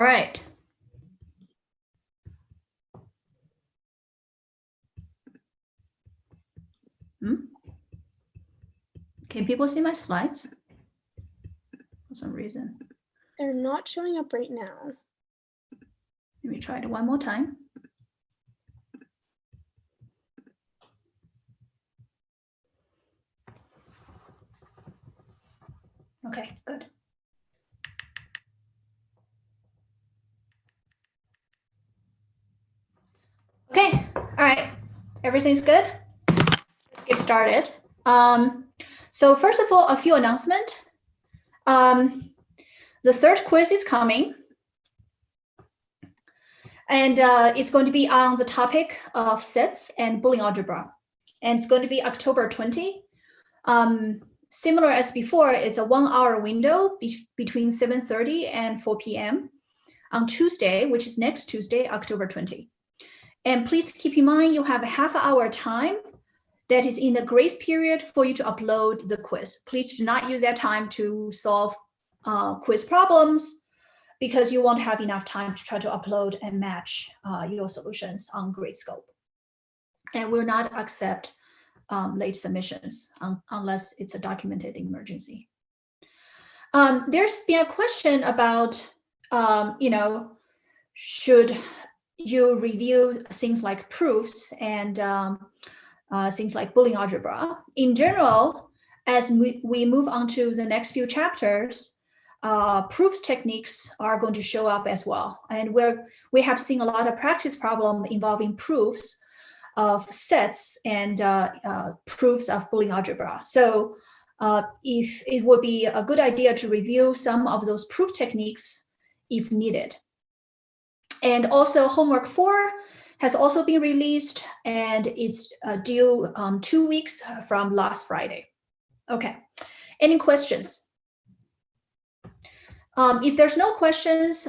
right. Can people see my slides? For some reason. They're not showing up right now. Let me try it one more time. Okay, good. Okay, all right. Everything's good? Let's get started. So first of all, a few announcements. The third quiz is coming. And it's going to be on the topic of sets and Boolean algebra. And it's going to be October 20. Similar as before, it's a 1 hour window between 7:30 and 4 p.m. on Tuesday, which is next Tuesday, October 20. And please keep in mind, you have a half-hour time that is in the grace period for you to upload the quiz. Please do not use that time to solve quiz problems, because you won't have enough time to try to upload and match your solutions on Gradescope. And will not accept late submissions unless it's a documented emergency. There's been a question about, should you review things like proofs and things like Boolean algebra. In general, as we move on to the next few chapters, proofs techniques are going to show up as well. And we have seen a lot of practice problem involving proofs of sets and proofs of Boolean algebra. So if it would be a good idea to review some of those proof techniques if needed. And also homework 4 has also been released, and it's due 2 weeks from last Friday. Okay, any questions? If there's no questions,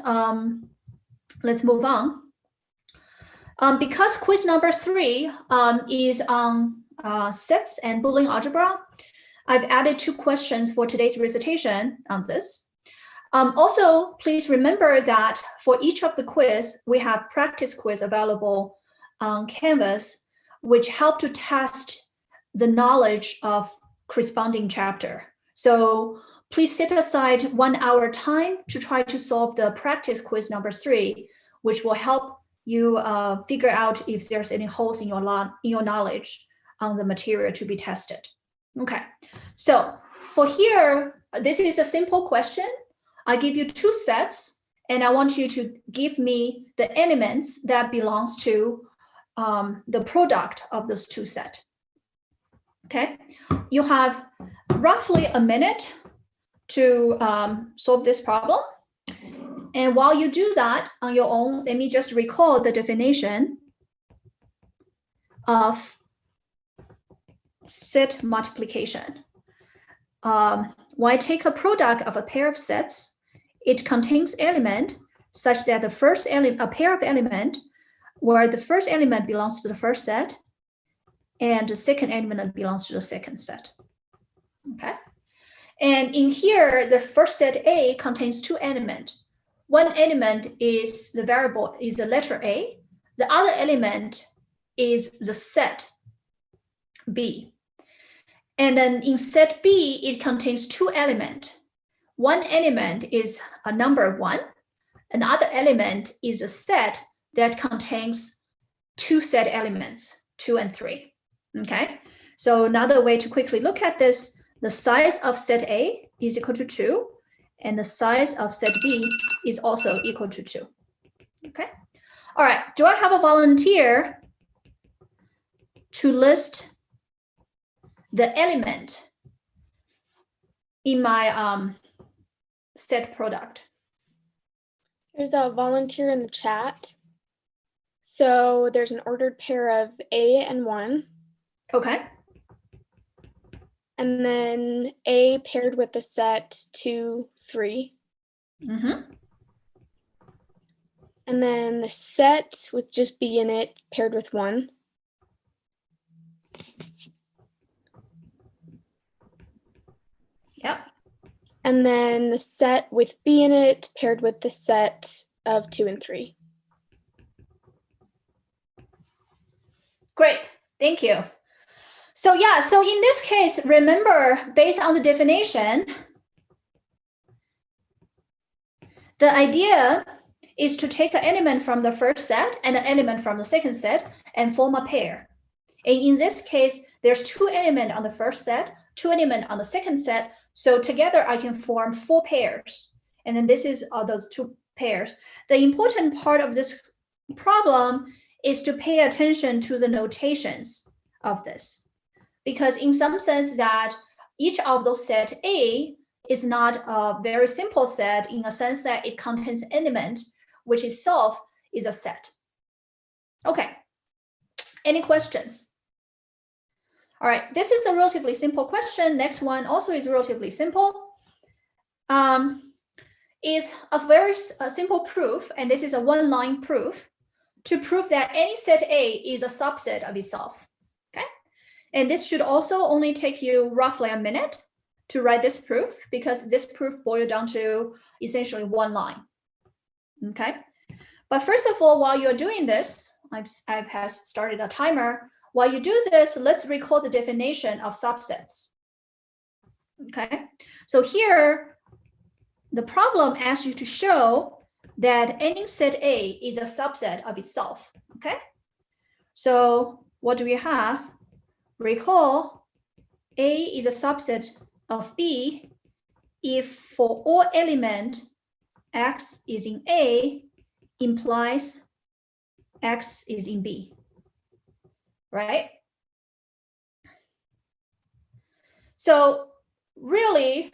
let's move on. Because quiz number 3 is on sets and Boolean algebra, I've added 2 questions for today's recitation on this. Also, please remember that for each of the quiz, we have practice quiz available on Canvas, which help to test the knowledge of corresponding chapter. So please set aside 1 hour time to try to solve the practice quiz number 3, which will help you figure out if there's any holes in your knowledge on the material to be tested. Okay, so for here, this is a simple question. I give you 2 sets, and I want you to give me the elements that belongs to the product of those 2 sets. Okay, you have roughly a minute to solve this problem. And while you do that on your own, let me just recall the definition of set multiplication. When I take a product of a pair of sets, it contains element such that the first element, a pair of element, where the first element belongs to the first set, and the second element belongs to the second set. Okay, and in here, the first set A contains 2 elements. One element is the variable is the letter A. The other element is the set B. And then in set B, it contains 2 elements. One element is a number 1. Another element is a set that contains 2 set elements, 2 and 3. Okay, so another way to quickly look at this, the size of set A is equal to 2, and the size of set B is also equal to 2. Okay, all right, do I have a volunteer to list the element in my set product? There's a volunteer in the chat. So there's an ordered pair of A and 1. Okay. And then A paired with the set 2, 3. Mm-hmm. And then the set with just B in it paired with 1. Yep. And then the set with B in it paired with the set of 2 and 3. Great, thank you. So yeah, so in this case, remember, based on the definition, the idea is to take an element from the first set and an element from the second set and form a pair. And in this case, there's 2 elements on the first set, 2 elements on the second set. So together I can form 4 pairs. And then this is those 2 pairs. The important part of this problem is to pay attention to the notations of this. Because in some sense that each of those set A is not a very simple set in a sense that it contains element, which itself is a set. Okay, any questions? All right, this is a relatively simple question. Next one also is relatively simple. Is a very simple proof, and this is a one-line proof, to prove that any set A is a subset of itself. Okay, and this should also only take you roughly a minute to write this proof, because this proof boils down to essentially one line. Okay, but first of all, while you're doing this, I've started a timer. While you do this, let's recall the definition of subsets. Okay, so here, the problem asks you to show that any set A is a subset of itself. Okay, so what do we have? Recall A is a subset of B if for all element X is in A implies X is in B, right? So really,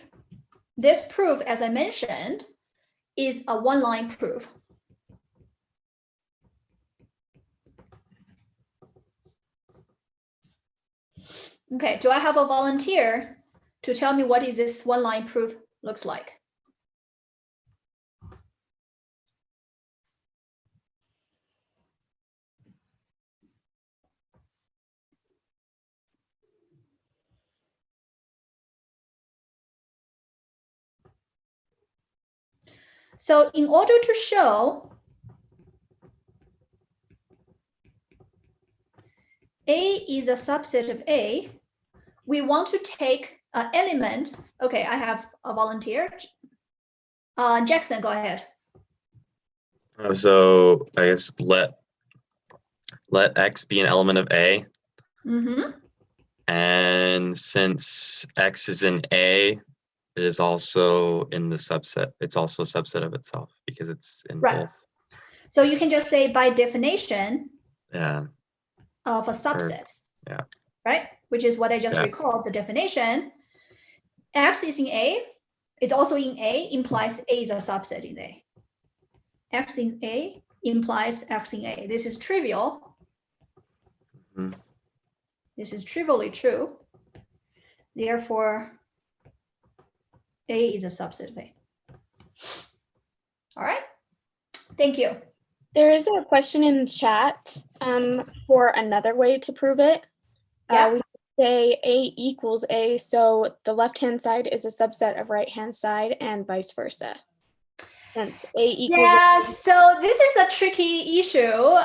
this proof, as I mentioned, is a one-line proof. Okay, do I have a volunteer to tell me what is this one-line proof looks like? So in order to show A is a subset of A, we want to take an element. Okay, I have a volunteer. Jackson, go ahead. So I guess let X be an element of A. Mm-hmm. And since X is in A, it is also in the subset. It's also a subset of itself because it's in both. So you can just say by definition of a subset. Yeah. Right? Which is what I just recalled, the definition. X is in A, it's also in A, implies A is a subset in A. X in A implies X in A. This is trivial. Mm-hmm. This is trivially true. Therefore, A is a subset of A. All right. Thank you. There is a question in the chat for another way to prove it. Yeah. We say A equals A, so the left-hand side is a subset of right-hand side and vice versa. Since A equals A. So this is a tricky issue.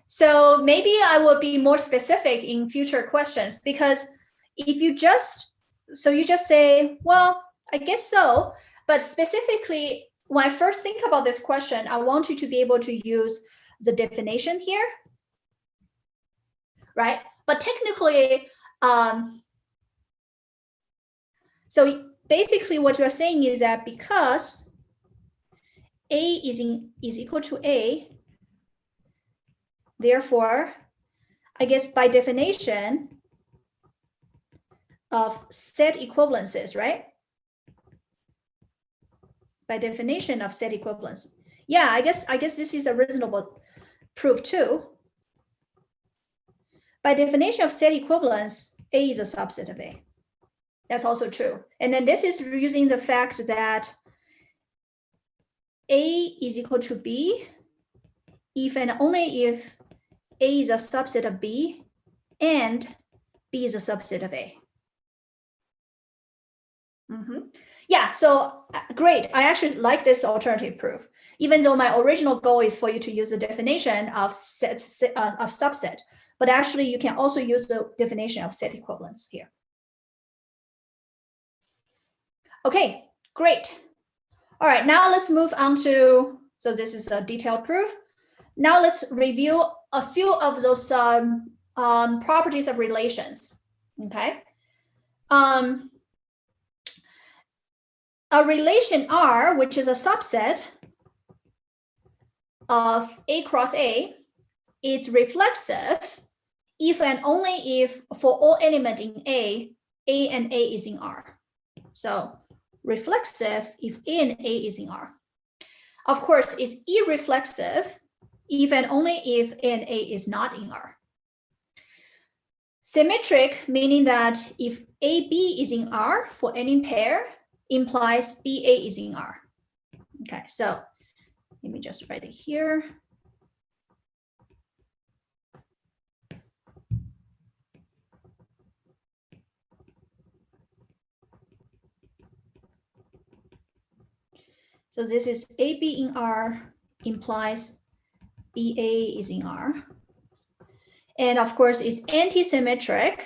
So maybe I will be more specific in future questions, because if you just say, well, I guess so, but specifically, when I first think about this question, I want you to be able to use the definition here, right? But technically, so basically what you're saying is that because A is equal to A, therefore, I guess by definition of set equivalences, right? By definition of set equivalence. Yeah, I guess this is a reasonable proof too. By definition of set equivalence, A is a subset of A. That's also true. And then this is using the fact that A is equal to B if and only if A is a subset of B and B is a subset of A. Yeah, so great. I actually like this alternative proof, even though my original goal is for you to use the definition of of subset, but actually you can also use the definition of set equivalence here. Okay, great. All right, now let's move on to, so this is a detailed proof. Now let's review a few of those properties of relations, okay? A relation R, which is a subset of A cross A, is reflexive if and only if for all elements in A and A is in R. So reflexive if A and A is in R. Of course, it's irreflexive if and only if A and A is not in R. Symmetric, meaning that if AB is in R for any pair, implies BA is in R. Okay, so let me just write it here. So this is AB in R implies BA is in R. And of course, it's anti-symmetric.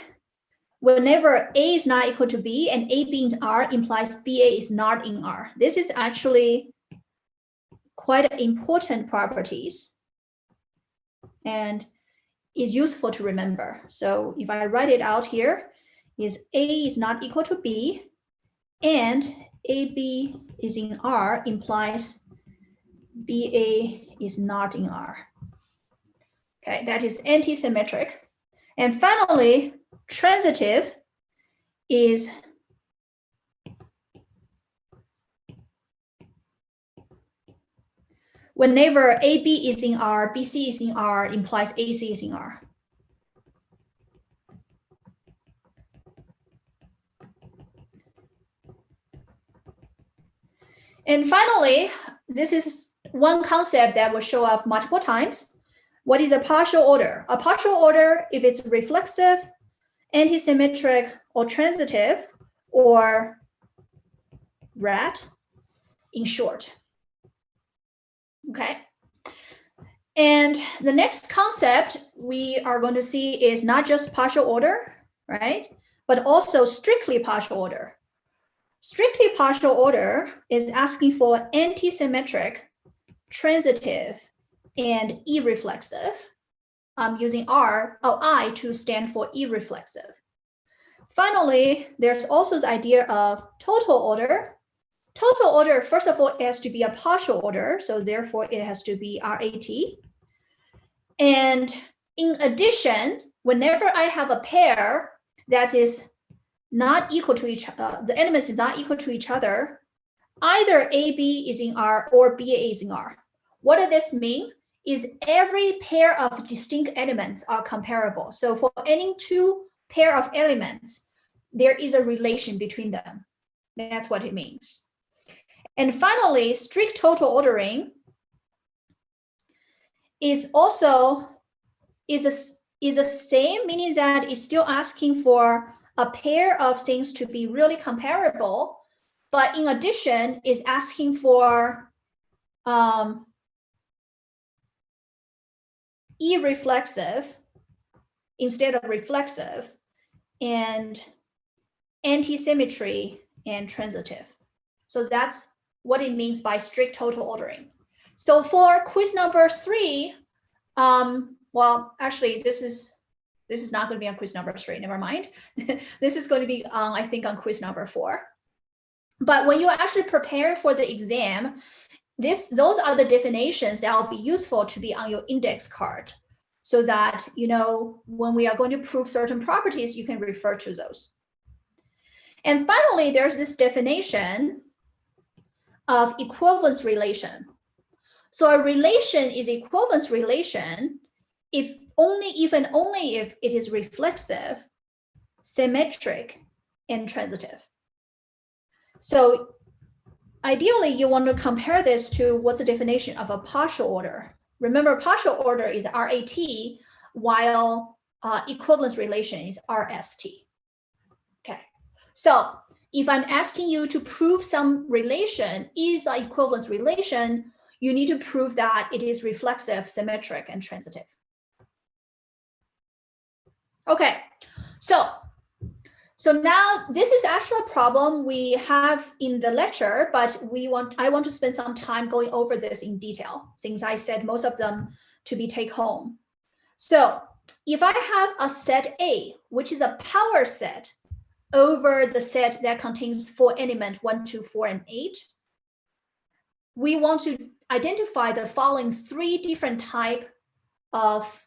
Whenever A is not equal to B and AB in R implies BA is not in R. This is actually quite important properties and is useful to remember. So if I write it out here, is A is not equal to B and AB is in R implies BA is not in R. Okay, that is anti-symmetric. And finally, transitive is whenever AB is in R, BC is in R implies AC is in R. And finally, this is one concept that will show up multiple times. What is a partial order? A partial order, if it's reflexive, anti-symmetric, or transitive, or RAT, in short. Okay. And the next concept we are going to see is not just partial order, right? But also strictly partial order. Strictly partial order is asking for anti-symmetric, transitive, and irreflexive. I'm using I to stand for irreflexive. Finally, there's also the idea of total order. Total order, first of all, it has to be a partial order, so therefore it has to be RAT. And in addition, whenever I have a pair that is not equal to each other, the elements is not equal to each other, either AB is in R or BA is in R. What does this mean? Is every pair of distinct elements are comparable. So for any two pair of elements, there is a relation between them. That's what it means. And finally, strict total ordering is also the same, meaning that it's still asking for a pair of things to be really comparable, but in addition is asking for irreflexive instead of reflexive, and anti-symmetry and transitive. So that's what it means by strict total ordering. So for quiz number 3, well, actually, this is not going to be on quiz number 3. Never mind. This is going to be, I think, on quiz number 4. But when you actually prepare for the exam, those are the definitions that will be useful to be on your index card, so that when we are going to prove certain properties, you can refer to those. And finally, there's this definition of equivalence relation. So a relation is equivalence relation if and only if it is reflexive, symmetric, and transitive. So ideally, you want to compare this to what's the definition of a partial order. Remember, partial order is RAT, while equivalence relation is RST. Okay, so if I'm asking you to prove some relation is an equivalence relation, you need to prove that it is reflexive, symmetric, and transitive. Okay, so now this is actually a problem we have in the lecture, but I want to spend some time going over this in detail, since I said most of them to be take home. So if I have a set A, which is a power set over the set that contains 4 elements, 1, 2, 4, and 8, we want to identify the following 3 different type of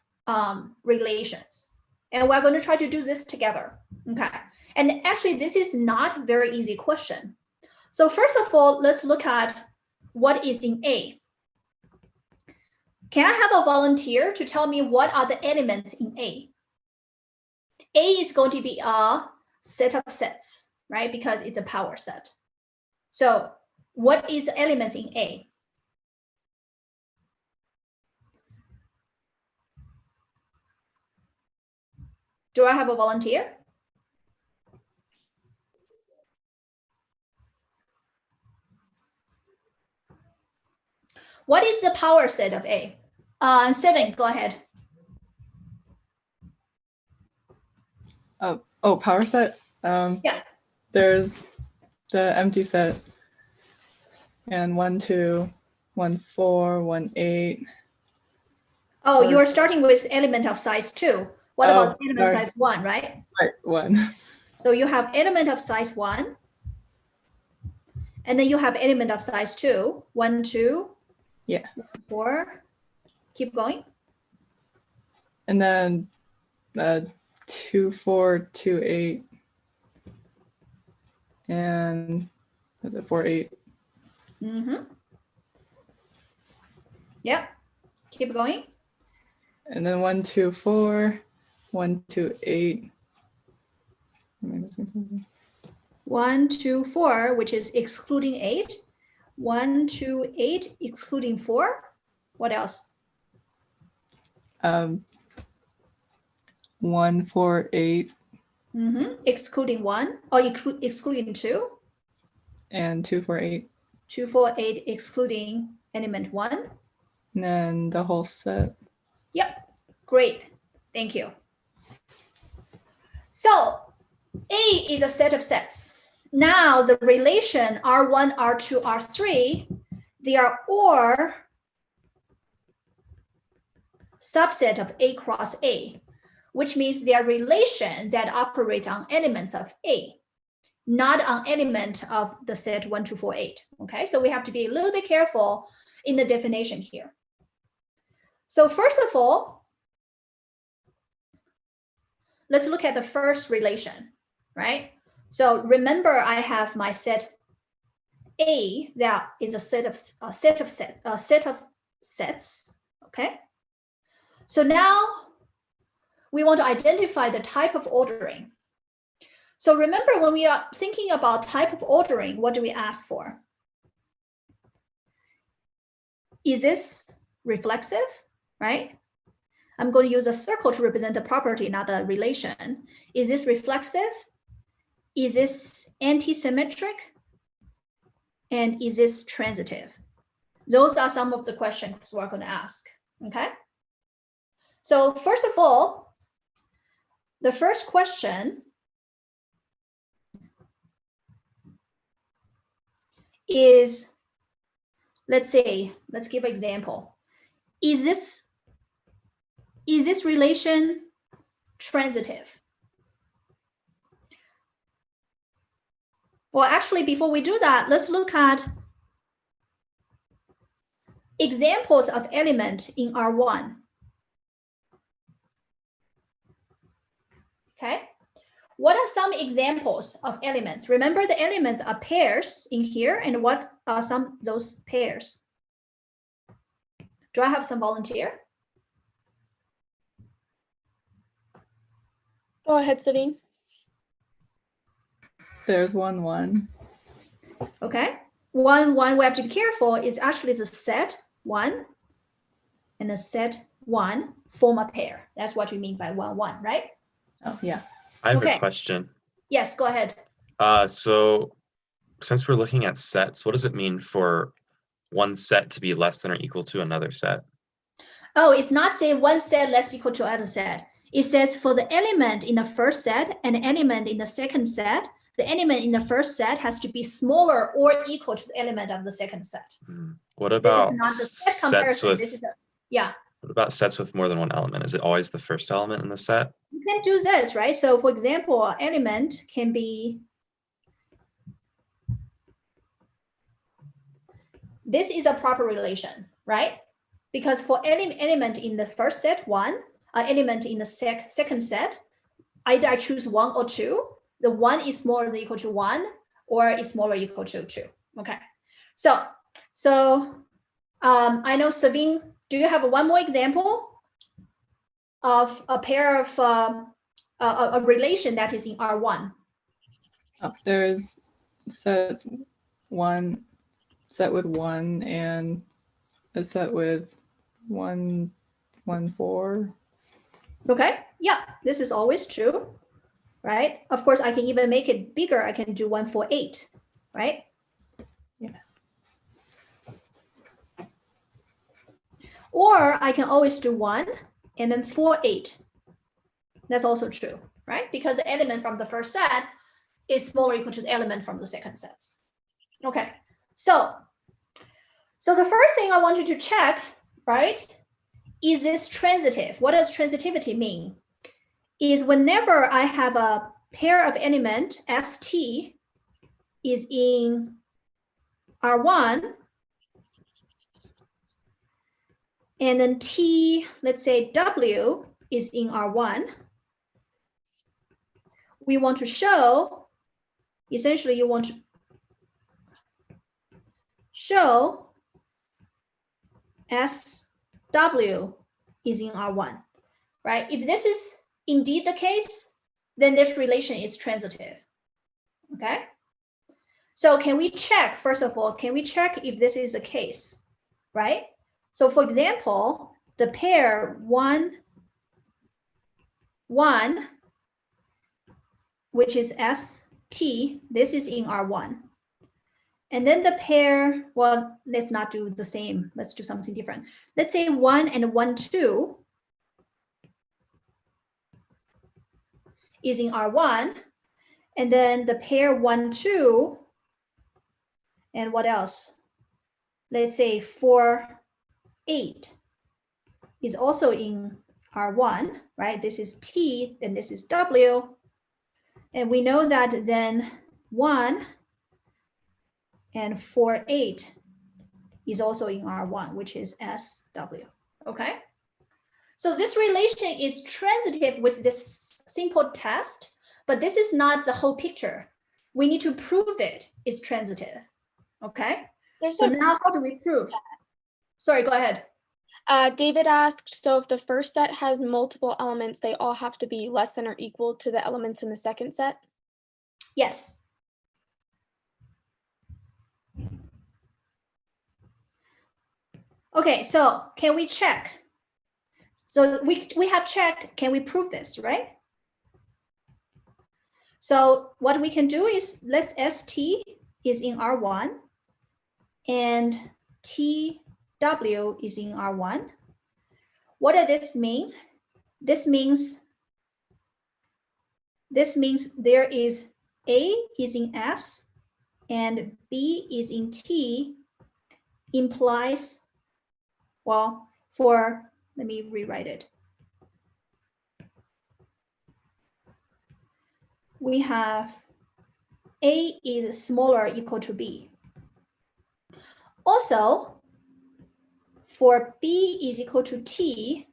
relations. And we're going to try to do this together. Okay. And actually, this is not a very easy question. So first of all, let's look at what is in A. Can I have a volunteer to tell me what are the elements in A? A is going to be a set of sets, right? Because it's a power set. So what is the elements in A? Do I have a volunteer? What is the power set of A? 7, go ahead. Oh, power set? Yeah. There's the empty set and 1, 2, 1, 4, 1, 8. Oh, you are starting with element of size 2. What about element sorry. size 1, right? Right, 1. So you have element of size 1. And then you have element of size 2. 1, 2. Yeah. 4. Keep going. And then 2, 4, 2, 8. And is it 4, 8? Mm-hmm. Yep. Keep going. And then 1, 2, 4, 1, 2, 8. Am I missing something? 1, 2, 4, which is excluding 8. 1, 2, 8, excluding 4. What else? 1, 4, 8. Mm-hmm. Excluding 1 or excluding 2. And 2, 4, 8. 2, 4, 8, excluding element 1. And then the whole set. Yep. Great. Thank you. So A is a set of sets. Now the relation R1, R2, R3, they are OR subset of A cross A, which means they are relations that operate on elements of A, not on element of the set 1, 2, 4, 8. Okay, so we have to be a little bit careful in the definition here. So first of all, let's look at the first relation, right? So remember, I have my set A that is a set of sets. Okay. So now we want to identify the type of ordering. So remember, when we are thinking about type of ordering, what do we ask for? Is this reflexive, right? I'm going to use a circle to represent the property, not the relation. Is this reflexive? Is this anti-symmetric? And is this transitive? Those are some of the questions we're going to ask, okay? So first of all, the first question is, let's give an example. Is this relation transitive? Well, actually, before we do that, let's look at examples of element in R1. Okay, what are some examples of elements? Remember, the elements are pairs in here, and what are some of those pairs? Do I have some volunteer? Go ahead, Sabine. There's 1, 1. Okay, 1, 1, we have to be careful, is actually the set 1 and the set 1 form a pair. That's what we mean by 1, 1, right? Oh, yeah. I have Okay. a question. Yes, go ahead. So since we're looking at sets, what does it mean for one set to be less than or equal to another set? Oh, it's not saying one set less equal to other set. It says for the element in the first set and the element in the second set, the element in the first set has to be smaller or equal to the element of the second set. What This about is not the set sets comparison. with This is yeah. What about sets with more than one element? Is it always the first element in the set? You can do this, right? So for example, an element can be, this is a proper relation, right? Because for any element in the first set, one, element in the second set, either I choose 1 or 2. The 1 is smaller than or equal to 1, or is smaller or equal to 2. Okay. So I know, Savine, do you have one more example of a pair of a relation that is in R1? Oh, there's set with 1 and a set with 1, 1, 4. Okay, yeah, this is always true, right? Of course, I can even make it bigger. I can do 1, 4, 8, right? Yeah. Or I can always do 1 and then 4, 8. That's also true, right? Because the element from the first set is smaller or equal to the element from the second set. Okay, so the first thing I want you to check, right, is this transitive? What does transitivity mean? Is whenever I have a pair of element st is in R1, and then t, let's say w is in R1, we want to show, essentially you want to show SW is in R1, right? If this is indeed the case, then this relation is transitive, okay? So can we check, first of all, can we check if this is the case, right? So for example, the pair 1, 1, which is ST, this is in R1. And then the pair, well, let's not do the same. Let's do something different. Let's say 1 and 1, 2 is in R1. And then the pair 1, 2, and what else? Let's say 4, 8 is also in R1, right? This is T, and this is W. And we know that then 1 and 4, 8 is also in R1, which is SW, okay? So this relation is transitive with this simple test, but this is not the whole picture. We need to prove it is transitive, okay? So now how do we prove? Sorry, go ahead. David asked, so if the first set has multiple elements, they all have to be less than or equal to the elements in the second set? Yes. Okay, so can we check? So we have checked, can we prove this, right? So what we can do is, let's ST is in R1 and TW is in R1. What does this mean? This means there is A is in S and B is in T, implies, well, let me rewrite it. We have A is smaller or equal to B. Also, for B is equal to T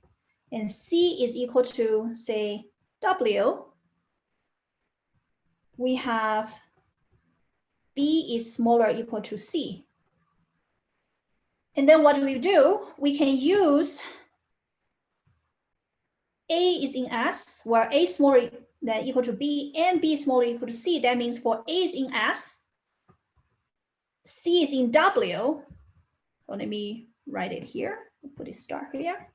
and C is equal to, say, W, we have B is smaller or equal to C. And then what do? We can use A is in S, where A smaller than equal to B and B smaller equal to C. That means for A is in S, C is in W. So let me write it here. I'll put a star here.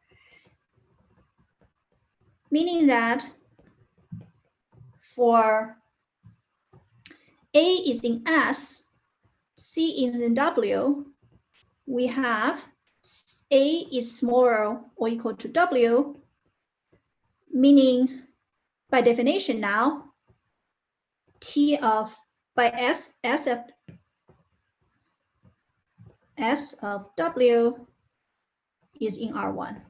Meaning that for A is in S, C is in W, we have A is smaller or equal to W, meaning by definition now, T of by S of W is in R1.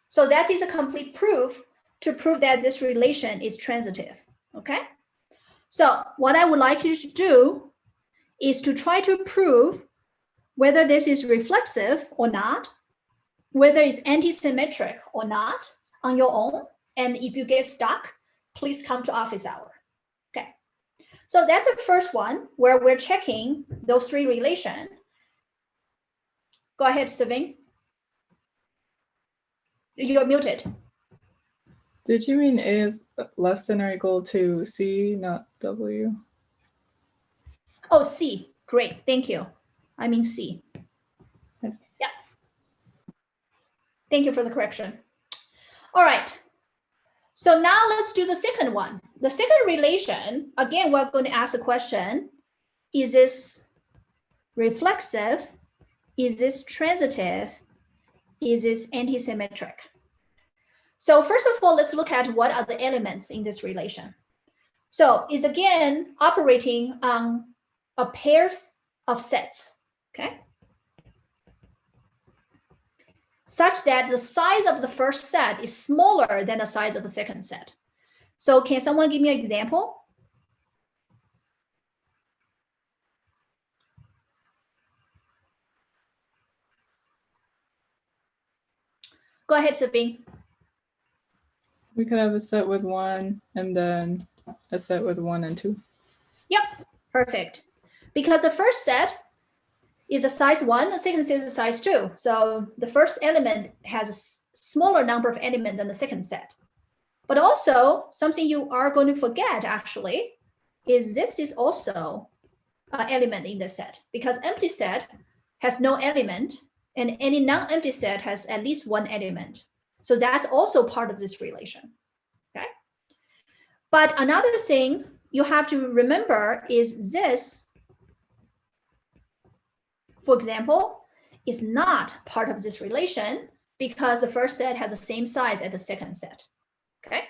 So that is a complete proof to prove that this relation is transitive, okay? So what I would like you to do is to try to prove whether this is reflexive or not, whether it's anti-symmetric or not on your own. And if you get stuck, please come to office hour, okay? So that's the first one where we're checking those three relations. Go ahead, Saving. You're muted. Did you mean A is less than or equal to C, not W? Oh, C. Great. Thank you. I mean C. Okay. Yeah. Thank you for the correction. All right. So now let's do the second one. The second relation, again, we're going to ask a question. Is this reflexive? Is this transitive? Is this antisymmetric? So first of all, let's look at what are the elements in this relation. So it's again operating on a pairs of sets, okay? Such that the size of the first set is smaller than the size of the second set. So can someone give me an example? Go ahead, Sabine. We could have a set with 1 and then a set with 1 and 2. Yep, perfect. Because the first set is a size 1, the second set is a size 2. So the first element has a smaller number of elements than the second set. But also, something you are going to forget, actually, is this is also an element in the set. Because empty set has no element, and any non-empty set has at least one element. So that's also part of this relation, okay? But another thing you have to remember is this, for example, is not part of this relation because the first set has the same size as the second set, okay?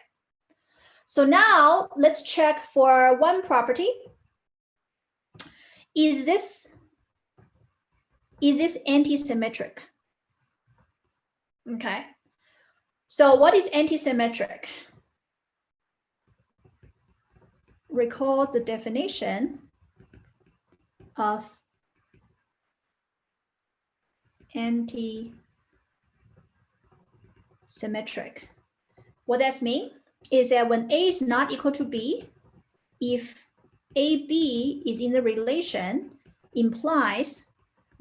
So now let's check for one property. Is this antisymmetric? Okay. So what is antisymmetric? Recall the definition of antisymmetric. What that means is that when A is not equal to B, if AB is in the relation, implies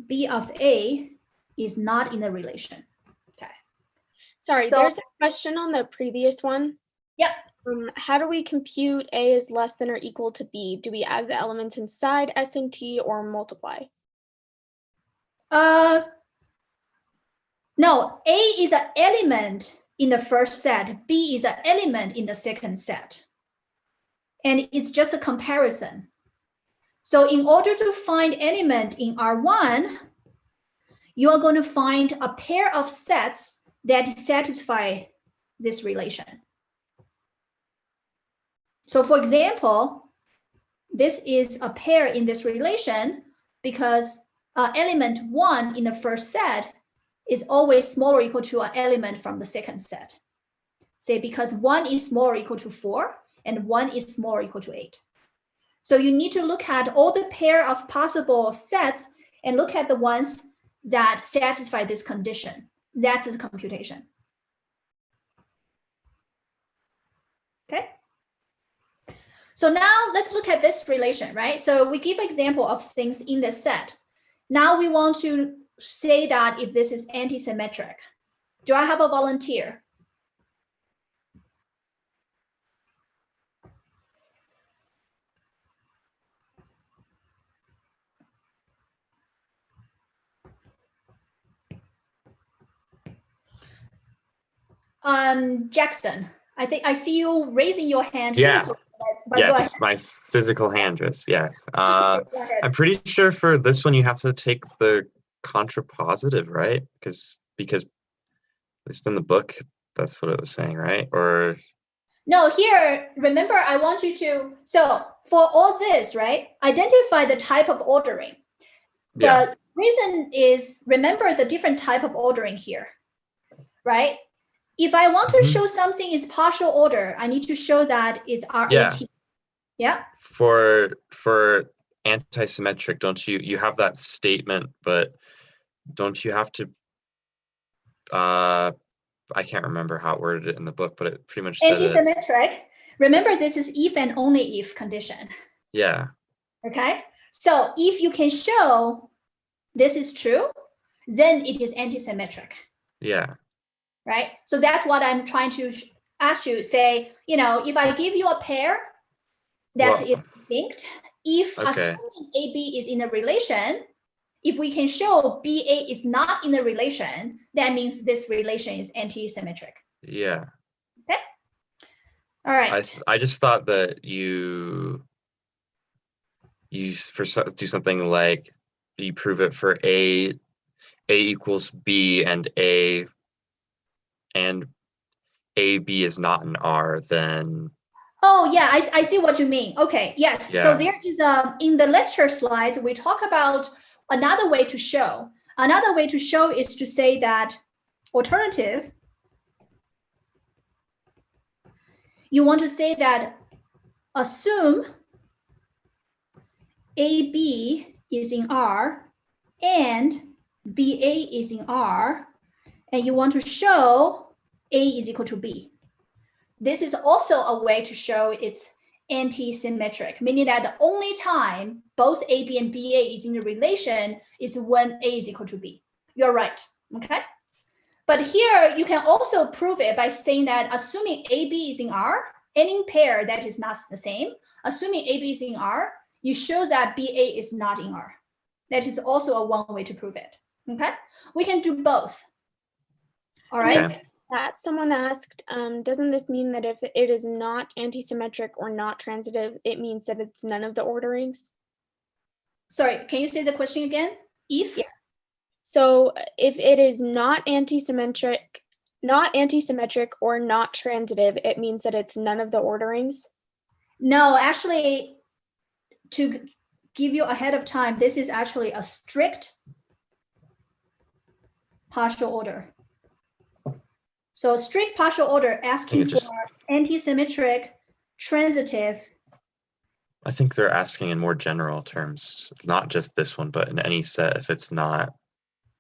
B of A is not in the relation. Okay. Sorry, So- there's a question on the previous one. Yep. How do we compute A is less than or equal to B? Do we add the elements inside S and T or multiply? No, A is an element in the first set, B is an element in the second set. And it's just a comparison. So in order to find element in R1, you are going to find a pair of sets that satisfy this relation. So for example, this is a pair in this relation because element 1 in the first set is always smaller or equal to an element from the second set. Say because 1 is smaller or equal to 4 and 1 is smaller or equal to 8. So you need to look at all the pair of possible sets and look at the ones that satisfy this condition. That's the computation. Okay. So now let's look at this relation, right? So we give example of things in this set. Now we want to say that if this is antisymmetric. Do I have a volunteer? Jackson, I think I see you raising your hand. Yeah. physically. but go ahead. Yes, my physical hand just, yes. Go ahead. I'm pretty sure for this one you have to take the contrapositive, right? Because at least in the book, that's what it was saying, right? Or No, here, remember, I want you to, so for all this, right, identify the type of ordering. The yeah, reason is, remember the different type of ordering here, right? If I want to Mhm. show something is partial order, I need to show that it's RAT. Yeah. Yeah. For antisymmetric, don't you have that statement, but don't you have to I can't remember how it worded it in the book, but it pretty much said it's, Antisymmetric. Remember, this is if and only if condition. yeah. Okay. So if you can show this is true, then it is antisymmetric. Yeah. Right. So that's what I'm trying to ask you. Say, if I give you a pair that Well, is distinct, if okay. assuming AB is in a relation, if we can show BA is not in a relation, that means this relation is antisymmetric. Yeah. Okay. All right. I just thought that you do something like you prove it for A equals B and AB is not an R, then Oh yeah, I see what you mean. Okay, yes. Yeah. So there is in the lecture slides, we talk about another way to show. Another way to show is to say that alternative, you want to say that assume AB is in R and BA is in R, and you want to show A is equal to B. This is also a way to show it's anti-symmetric, meaning that the only time both AB and BA is in a relation is when A is equal to B. You're right, okay? But here you can also prove it by saying that assuming AB is in R, any pair that is not the same, assuming AB is in R, you show that BA is not in R. That is also a one way to prove it, okay? We can do both, all right? Okay. That someone asked, doesn't this mean that if it is not antisymmetric or not transitive, it means that it's none of the orderings? Sorry, can you say the question again? If? Yeah. So if it is not antisymmetric or not transitive, it means that it's none of the orderings? No, actually, to give you ahead of time, this is actually a strict partial order. So strict partial order asking for antisymmetric, transitive. I think they're asking in more general terms, not just this one, but in any set, if it's not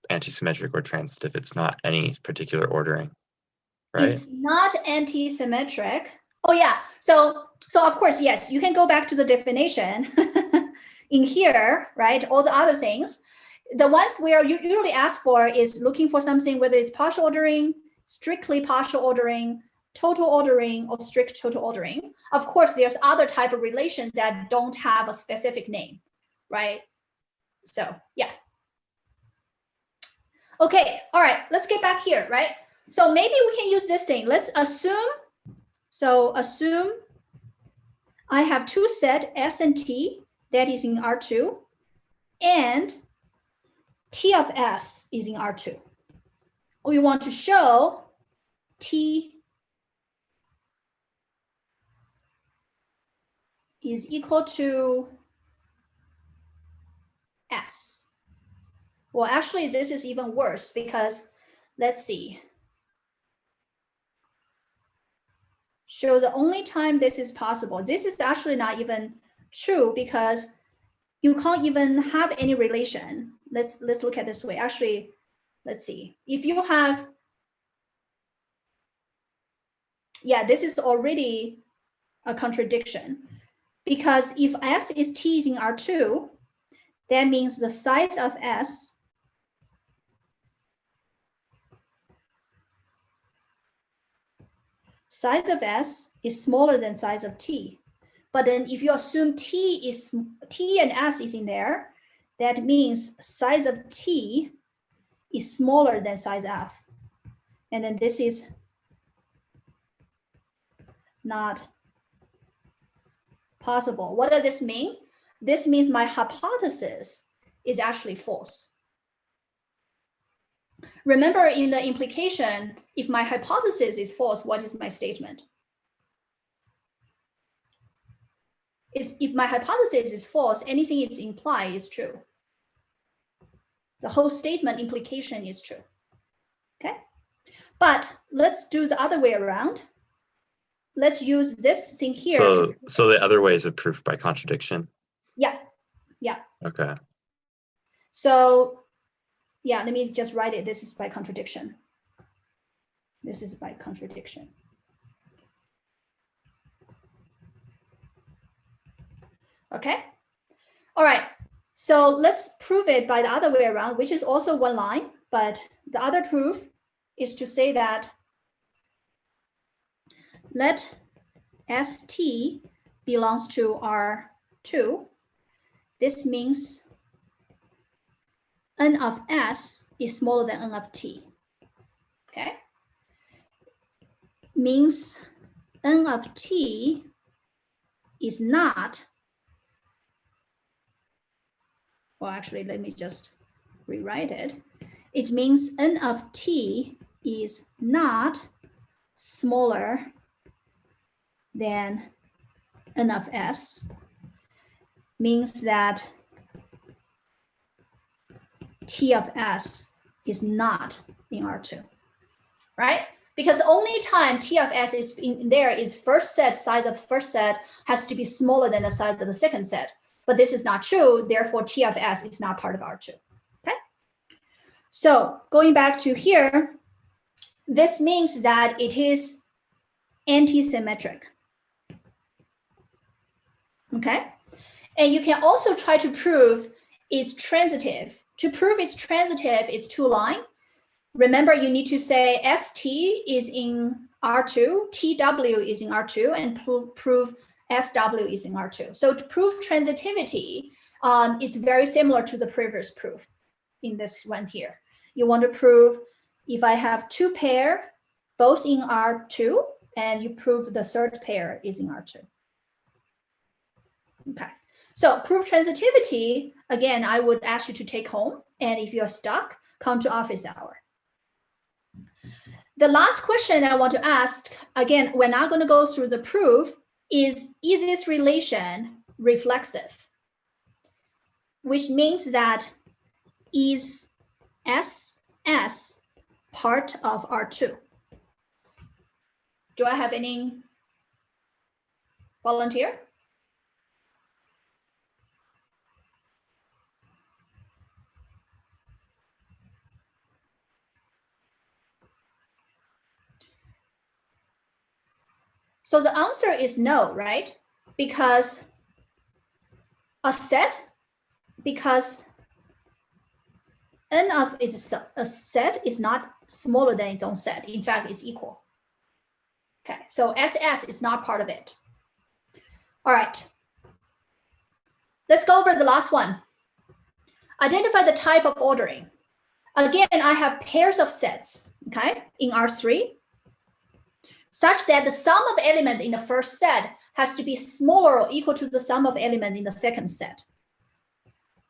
antisymmetric or transitive, it's not any particular ordering, right? It's not antisymmetric. Oh yeah, so of course, yes, you can go back to the definition in here, right? All the other things. The ones where you usually ask for is looking for something, whether it's partial ordering, strictly partial ordering, total ordering, or strict total ordering. Of course, there's other type of relations that don't have a specific name, right? So yeah. Okay, all right, let's get back here, right? So maybe we can use this thing. Let's assume, assume I have two set S and T that is in R2, and T of S is in R2. We want to show T is equal to S. Well, actually, this is even worse because let's see. Show the only time this is possible. This is actually not even true because you can't even have any relation. Let's look at this way. Actually, let's see. If you have, yeah, this is already a contradiction because if S is T is in R2, that means the size of S is smaller than size of T. But then if you assume T and S is in there, that means size of T is smaller than size F. And then this is not possible. What does this mean? This means my hypothesis is actually false. Remember, in the implication, if my hypothesis is false, what is my statement? If my hypothesis is false, anything it's implied is true. The whole statement implication is true. Okay, but let's do the other way around. Let's use this thing here. So the other way is a proof by contradiction. Yeah. Okay. So yeah, let me just write it. This is by contradiction. This is by contradiction. Okay. All right. So let's prove it by the other way around, which is also one line, but the other proof is to say that let ST belongs to R2. This means N of S is smaller than N of T. Okay. Means N of T is not, well, actually, let me just rewrite it. It means N of T is not smaller than N of S, means that T of S is not in R2, right? Because only time T of S is in there is first set, size of first set has to be smaller than the size of the second set. But this is not true, therefore T of S is not part of R2, okay? So going back to here, this means that it is anti-symmetric, okay? And you can also try to prove it's transitive. To prove it's transitive, it's two lines. Remember, you need to say ST is in R2, TW is in R2, and prove SW is in R2. So to prove transitivity, it's very similar to the previous proof in this one here. You want to prove if I have two pair, both in R2, and you prove the third pair is in R2. Okay, so prove transitivity, again, I would ask you to take home, and if you're stuck, come to office hour. The last question I want to ask, again, we're not going to go through the proof, is this relation reflexive? Which means that is SS part of R2? Do I have any volunteer? So the answer is no, right? Because a set, because N of its a set is not smaller than its own set. In fact, it's equal. Okay, so SS is not part of it. All right. Let's go over the last one. Identify the type of ordering. Again, I have pairs of sets, okay, in R3, such that the sum of element in the first set has to be smaller or equal to the sum of element in the second set.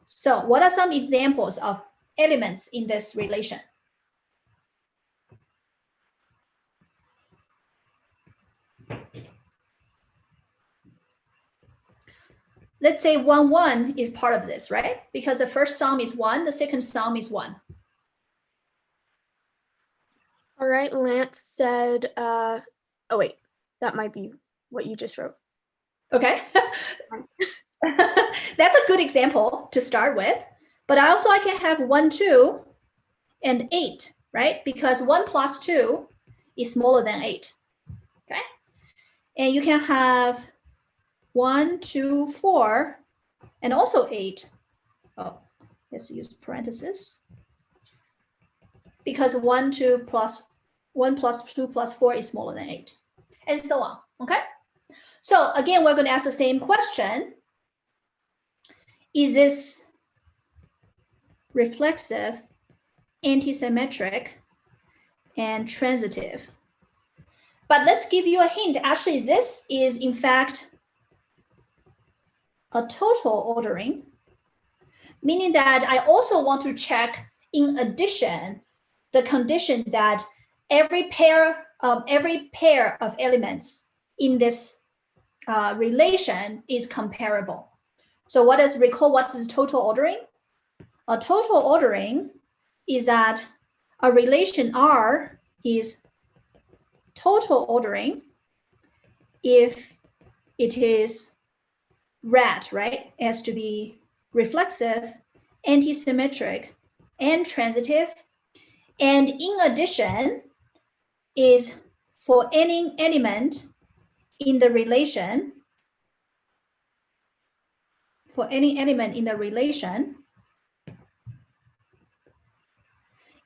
So what are some examples of elements in this relation? Let's say 1, 1 is part of this, right? Because the first sum is 1, the second sum is 1. All right, Lance said, oh wait, that might be what you just wrote. Okay. That's a good example to start with. But I can have 1, 2, and 8, right? Because 1 plus 2 is smaller than 8. Okay. And you can have 1, 2, 4, and also 8. Oh, let's use parentheses. Because 1 plus 2 plus 4 is smaller than 8, and so on. Okay. So again, we're going to ask the same question. Is this reflexive, antisymmetric, and transitive? But let's give you a hint. Actually, this is in fact a total ordering, meaning that I also want to check in addition the condition that every pair of elements in this relation is comparable. So recall what is total ordering? A total ordering is that a relation R is total ordering if it is red, right? It has to be reflexive, antisymmetric, and transitive. And in addition, is for any element in the relation,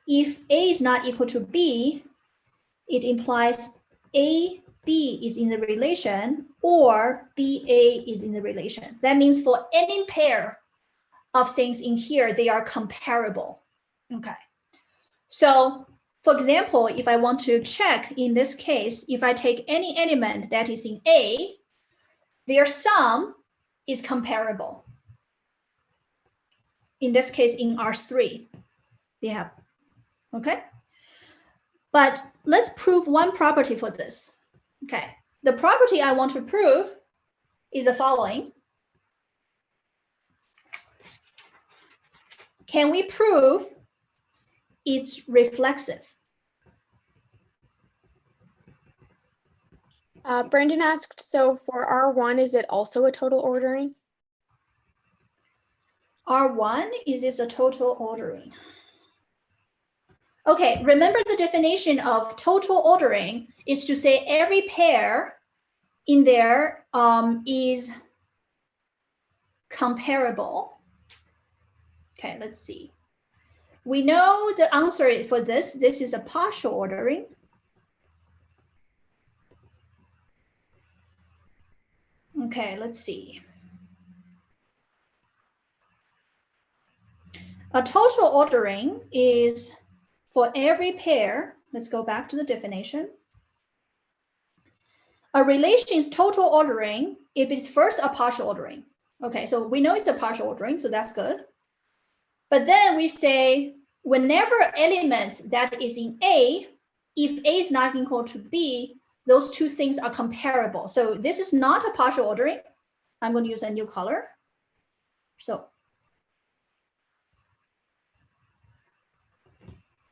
if A is not equal to B, it implies A, B is in the relation or BA is in the relation. That means for any pair of things in here, they are comparable. Okay. So for example, if I want to check in this case, if I take any element that is in A, their sum is comparable. In this case, in R3, they have, okay? But let's prove one property for this. Okay, the property I want to prove is the following. Can we prove it's reflexive? Brendan asked, so for R1, is it also a total ordering? R1 is a total ordering. Okay, remember the definition of total ordering is to say every pair in there is comparable. Okay, let's see. We know the answer for this. This is a partial ordering. Okay, let's see. A total ordering is for every pair. Let's go back to the definition. A relation is total ordering if it's first a partial ordering. Okay, so we know it's a partial ordering, so that's good. But then we say whenever elements that is in A, if A is not equal to B, those two things are comparable. So this is not a partial ordering. I'm going to use a new color. So,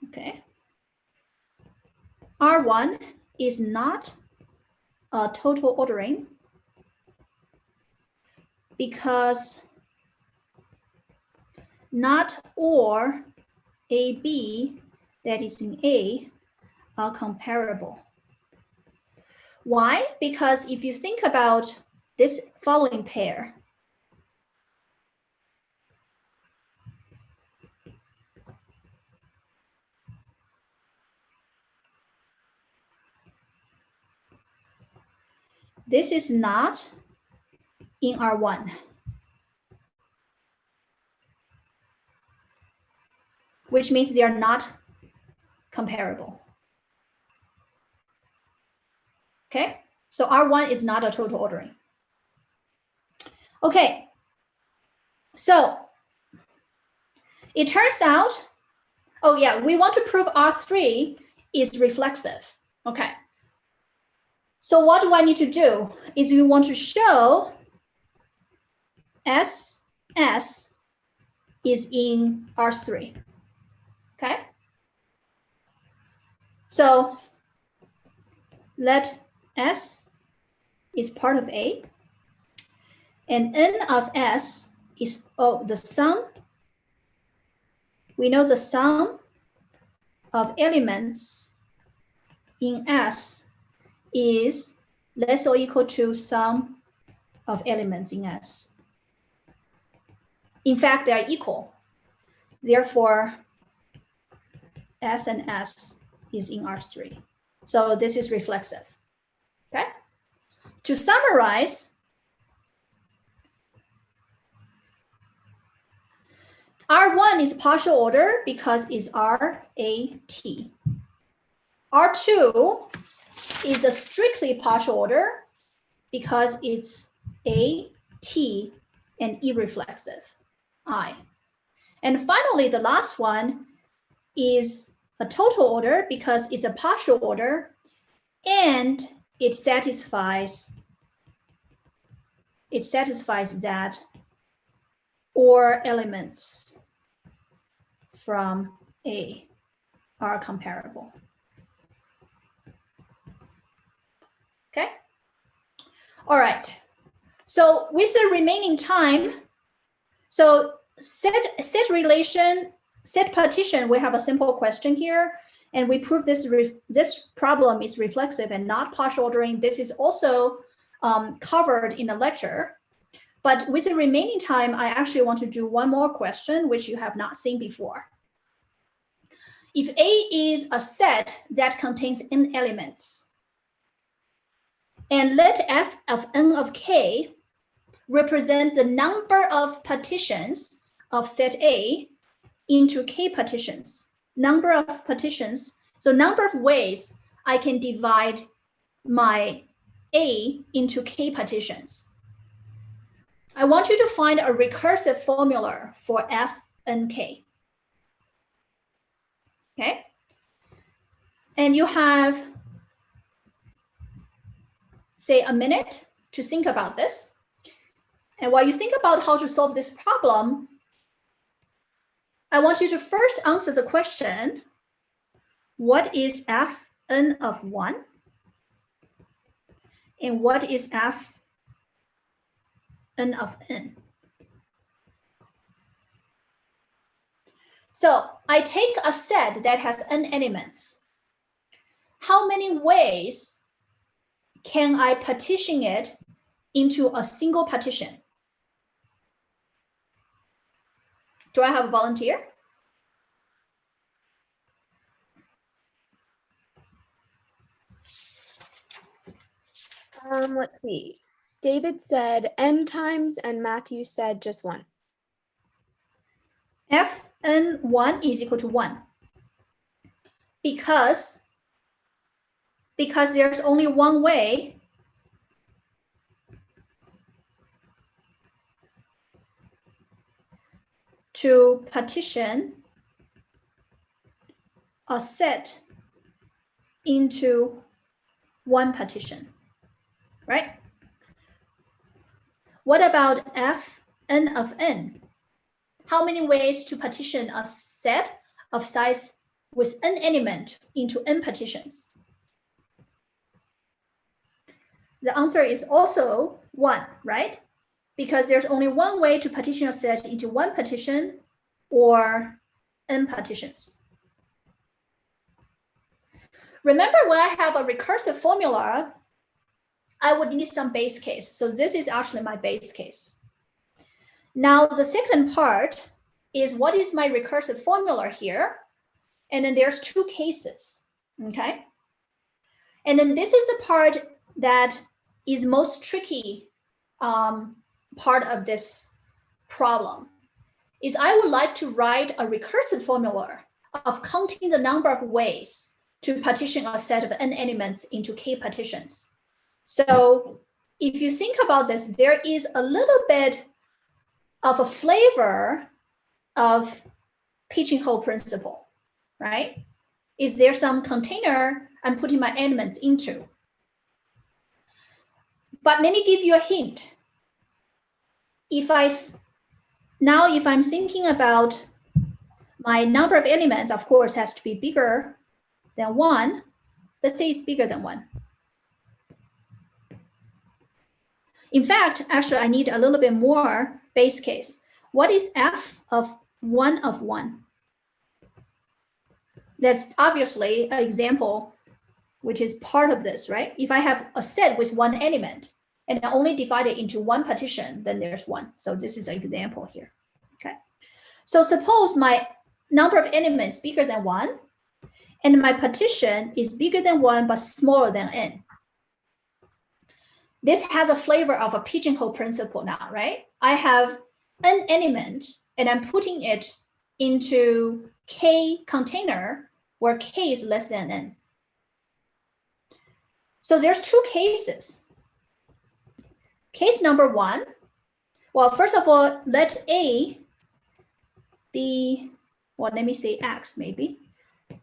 okay. R1 is not a total ordering because not all AB that is in A are comparable. Why? Because if you think about this following pair, this is not in R1. Which means they are not comparable. Okay, so R1 is not a total ordering. Okay, so it turns out, oh yeah, we want to prove R3 is reflexive. Okay, so what do I need to do? Is we want to show SS is in R3. Okay, so let S is part of A, and N of S is the sum. We know the sum of elements in S is less or equal to sum of elements in S. In fact, they are equal. Therefore, S and S is in R3. So this is reflexive. Okay. To summarize, R1 is partial order because it's RAT. R2 is a strictly partial order because it's AT and irreflexive, I. And finally, the last one is a total order because it's a partial order and it satisfies that all elements from A are comparable. Okay. All right. So with the remaining time, so set partition, we have a simple question here, and we prove this problem is reflexive and not partial ordering. This is also covered in the lecture. But with the remaining time, I actually want to do one more question, which you have not seen before. If A is a set that contains n elements, and let f of n of k represent the number of partitions of set A into k partitions, number of partitions, so number of ways I can divide my A into k partitions. I want you to find a recursive formula for f and k. Okay? And you have, say, a minute to think about this. And while you think about how to solve this problem, I want you to first answer the question, what is f n of 1? And what is f n of n? So I take a set that has n elements. How many ways can I partition it into a single partition? Do I have a volunteer? Let's see. David said n times and Matthew said just 1. Fn1 is equal to 1 because there's only one way to partition a set into one partition, right? What about Fn of n? How many ways to partition a set of size with n element into n partitions? The answer is also 1, right? Because there's only one way to partition a set into one partition or n partitions. Remember, when I have a recursive formula, I would need some base case. So this is actually my base case. Now, the second part is what is my recursive formula here? And then there's two cases, okay? And then this is the part that is most tricky part of this problem, is I would like to write a recursive formula of counting the number of ways to partition a set of n elements into k partitions. So if you think about this, there is a little bit of a flavor of pigeonhole principle, right? Is there some container I'm putting my elements into? But let me give you a hint. If I'm thinking about my number of elements, of course, has to be bigger than 1. Let's say it's bigger than 1. In fact, actually, I need a little bit more base case. What is f of 1 of 1? That's obviously an example which is part of this, right? If I have a set with one element and I only divide it into one partition, then there's 1. So this is an example here, okay? So suppose my number of elements bigger than 1 and my partition is bigger than 1 but smaller than n. This has a flavor of a pigeonhole principle now, right? I have an element and I'm putting it into k container where k is less than n. So there's two cases. Case number 1, Well, first of all, let A be, well, let me say X maybe.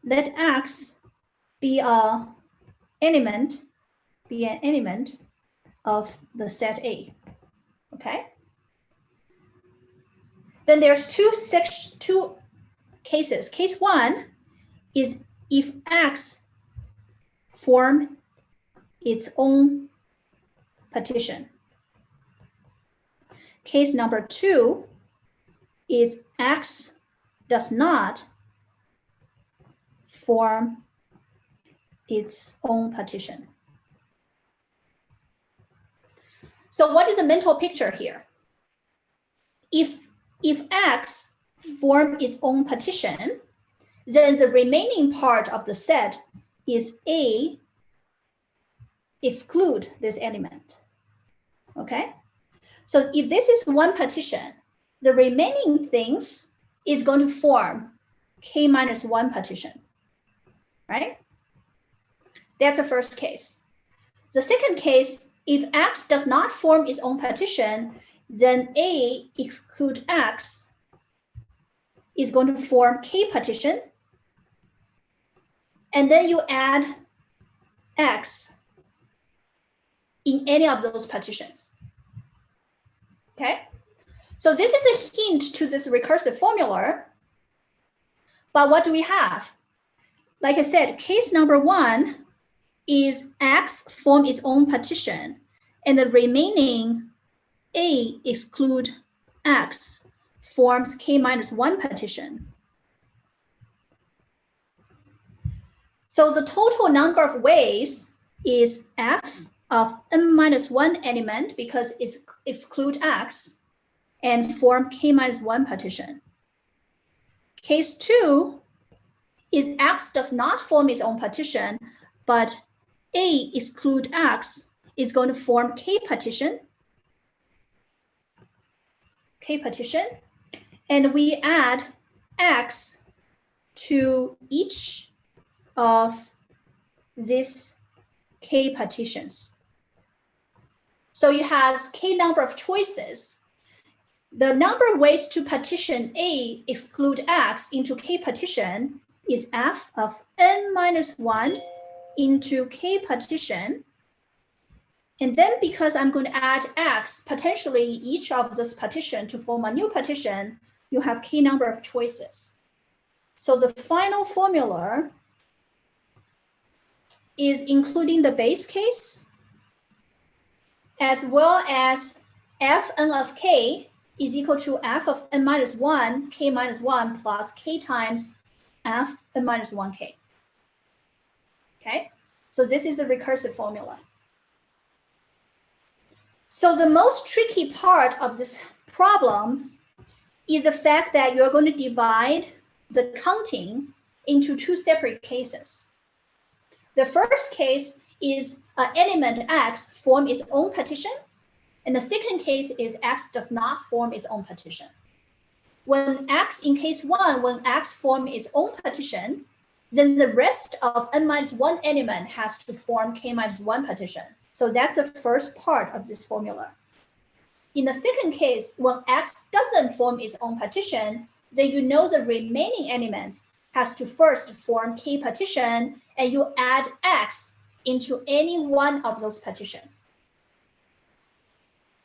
Let X be an element of the set A, okay? Then there's two cases. Case one is if X form its own partition. Case number two is X does not form its own partition. So what is the mental picture here? If X form its own partition, then the remaining part of the set is A exclude this element, okay? So if this is one partition, the remaining things is going to form K minus one partition, right? That's the first case. The second case, if X does not form its own partition, then A exclude X is going to form K partition. And then you add X in any of those partitions. Okay? So this is a hint to this recursive formula. But what do we have? Like I said, case number one is X form its own partition, and the remaining A exclude X forms K minus one partition. So the total number of ways is F of n minus one element because it exclude X and form K minus one partition. Case two is X does not form its own partition, but A exclude X is going to form K partition, and we add X to each of these K partitions. So you have K number of choices. The number of ways to partition A exclude X into K partition is F of n minus 1 into K partition. And then because I'm going to add X, potentially each of this partition to form a new partition, you have K number of choices. So the final formula is including the base case as well as Fn of K is equal to F of n minus 1, K minus 1 plus K times F n minus 1K. Okay, so this is a recursive formula. So the most tricky part of this problem is the fact that you're going to divide the counting into two separate cases. The first case is an element X form its own partition, and the second case is X does not form its own partition. When X, in case one, when X form its own partition, then the rest of n minus 1 element has to form K minus 1 partition. So that's the first part of this formula. In the second case, when X doesn't form its own partition, then you know the remaining elements has to first form K partition, and you add X into any one of those partitions.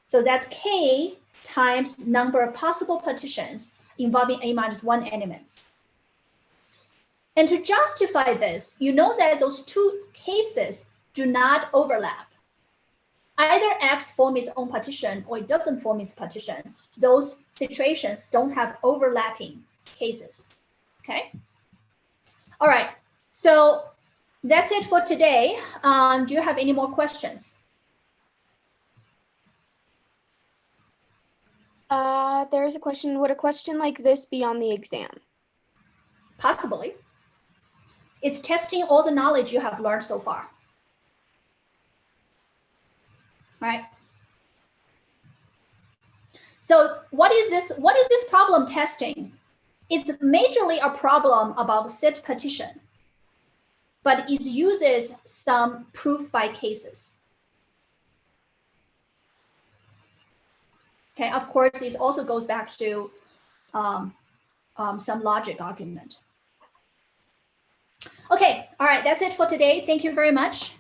So that's K times number of possible partitions involving A minus 1 elements. And to justify this, you know that those two cases do not overlap. Either X forms its own partition or it doesn't form its partition. Those situations don't have overlapping cases, okay? All right, so that's it for today. Do you have any more questions? There's a question. Would a question like this be on the exam? Possibly. It's testing all the knowledge you have learned so far. Right? So what is this problem testing? It's majorly a problem about set partition, but it uses some proof by cases. Okay, of course, this also goes back to some logic argument. Okay, all right, that's it for today. Thank you very much.